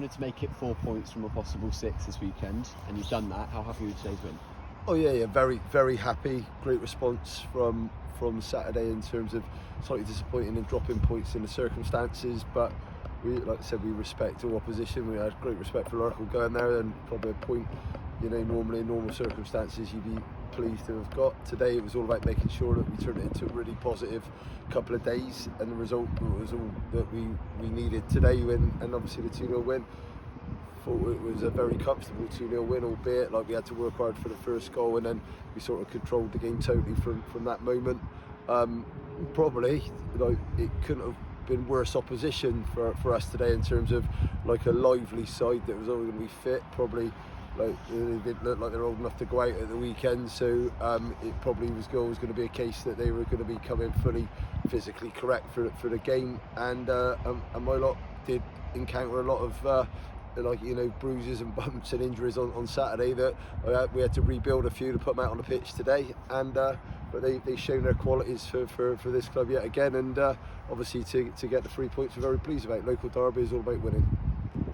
wanted to make it 4 points from a possible 6 this weekend, and you've done that. How happy with today's win? Oh yeah, very, very happy. Great response from Saturday in terms of slightly disappointing in dropping points in the circumstances, but we, like I said, we respect all opposition. We had great respect for Lurkle going there, and probably a point, normally in normal circumstances you'd be pleased to have got. Today it was all about making sure that we turned it into a really positive couple of days, and the result was all that we needed today, and obviously the 2-0 win. Thought it was a very comfortable 2-0 win, albeit like we had to work hard for the first goal, and then we sort of controlled the game totally from that moment. Probably it couldn't have been worse opposition for us today in terms of like a lively side that was always going to be fit. Probably they didn't look like they're old enough to go out at the weekend, so it probably was going to be a case that they were going to be coming fully physically correct for the game, and my lot did encounter a lot of bruises and bumps and injuries on Saturday that we had to rebuild a few to put them out on the pitch today, and but they've shown their qualities for this club yet again, and obviously to get the 3 points we're very pleased about. Local derby is all about winning.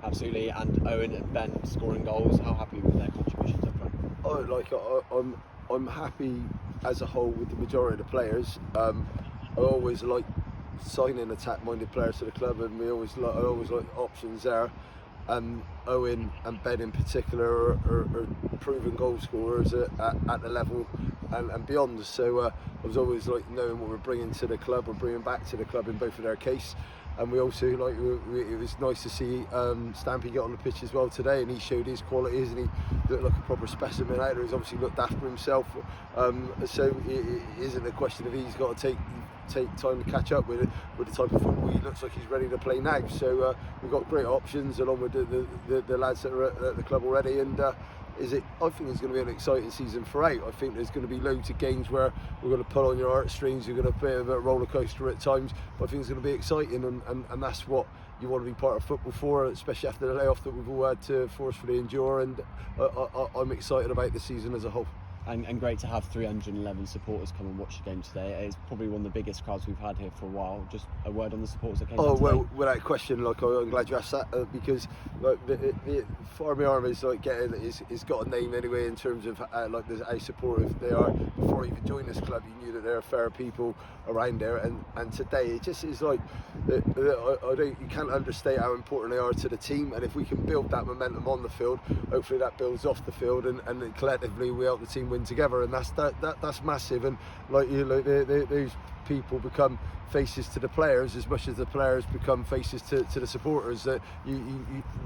Absolutely. And Owen and Ben scoring goals, how happy with their contributions up front? I'm happy as a whole with the majority of the players. I always like signing attack-minded players to the club, and I always like options there. And Owen and Ben in particular are proven goal scorers at the level and beyond. So I was always like knowing what we're bringing to the club or bringing back to the club in both of their case. And we also it was nice to see Stampy get on the pitch as well today, and he showed his qualities, and he looked like a proper specimen out there. He's obviously looked after himself, so it isn't a question of he's got to take time to catch up with the type of football he looks like he's ready to play now. So we've got great options along with the lads that are at the club already, and I think it's going to be an exciting season for out. I think there's going to be loads of games where we're going to pull on your heartstrings, you're going to play a bit of a roller coaster at times, but I think it's going to be exciting, and that's what you want to be part of football for, especially after the layoff that we've all had to forcefully endure, and I'm excited about the season as a whole. And great to have 311 supporters come and watch the game today. It's probably one of the biggest crowds we've had here for a while. Just a word on the supporters that came down today. Well, without question, I'm glad you asked that, because the Farmy Army's it's got a name anyway in terms of how supportive they are. Before you even joined this club, you knew that there are fair people around there, and today it just is like you can't understate how important they are to the team, and if we can build that momentum on the field, hopefully that builds off the field, and collectively we help the team win together, and that's massive. And those people become faces to the players as much as the players become faces to the supporters. That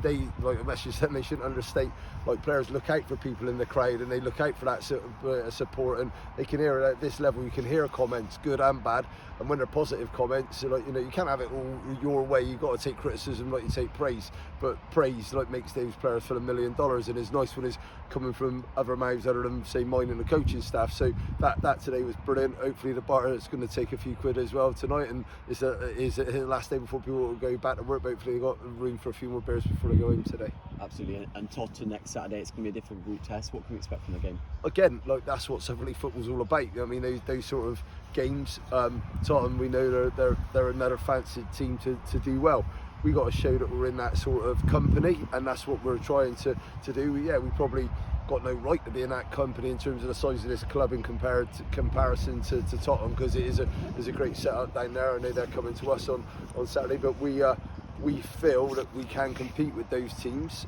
they like a message that they shouldn't understate. Like, players look out for people in the crowd, and they look out for that sort of support, and they can hear it at this level. You can hear comments, good and bad, and when they're positive comments, you can't have it all your way. You've got to take criticism like you take praise, but praise makes those players feel $1 million, and it's nice when it's coming from other mouths other than say mine and the coaching staff. So that today was brilliant. Hopefully the bar is going to take a few quid as well tonight, and it's the last day before people will go back to work. Hopefully they've got room for a few more beers before they go home today. Absolutely. And Tottenham next Saturday, it's going to be a different route test. What can we expect from the game? Again, that's what Southern League football's all about. I mean, those sort of games, Tottenham, we know they're another fancied team to do well. We got to show that we're in that sort of company, and that's what we're trying to do. We probably got no right to be in that company in terms of the size of this club in comparison to Tottenham, because it is a great setup down there. I know they're coming to us on Saturday, but we feel that we can compete with those teams,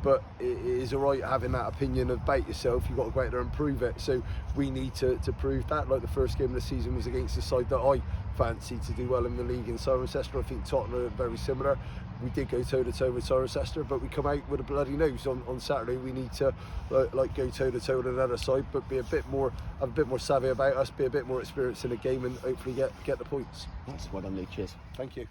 but it is alright having that opinion about yourself. You've got to go out there and prove it, so we need to prove that. Like the first game of the season was against the side that I fancy to do well in the league in Cirencester. I think Tottenham are very similar. We did go toe-to-toe with Cirencester, but we come out with a bloody nose on Saturday. We need to go toe-to-toe with another side, but have a bit more savvy about us, be a bit more experienced in the game, and hopefully get the points. Nice. Well done, Lee. Cheers. Thank you.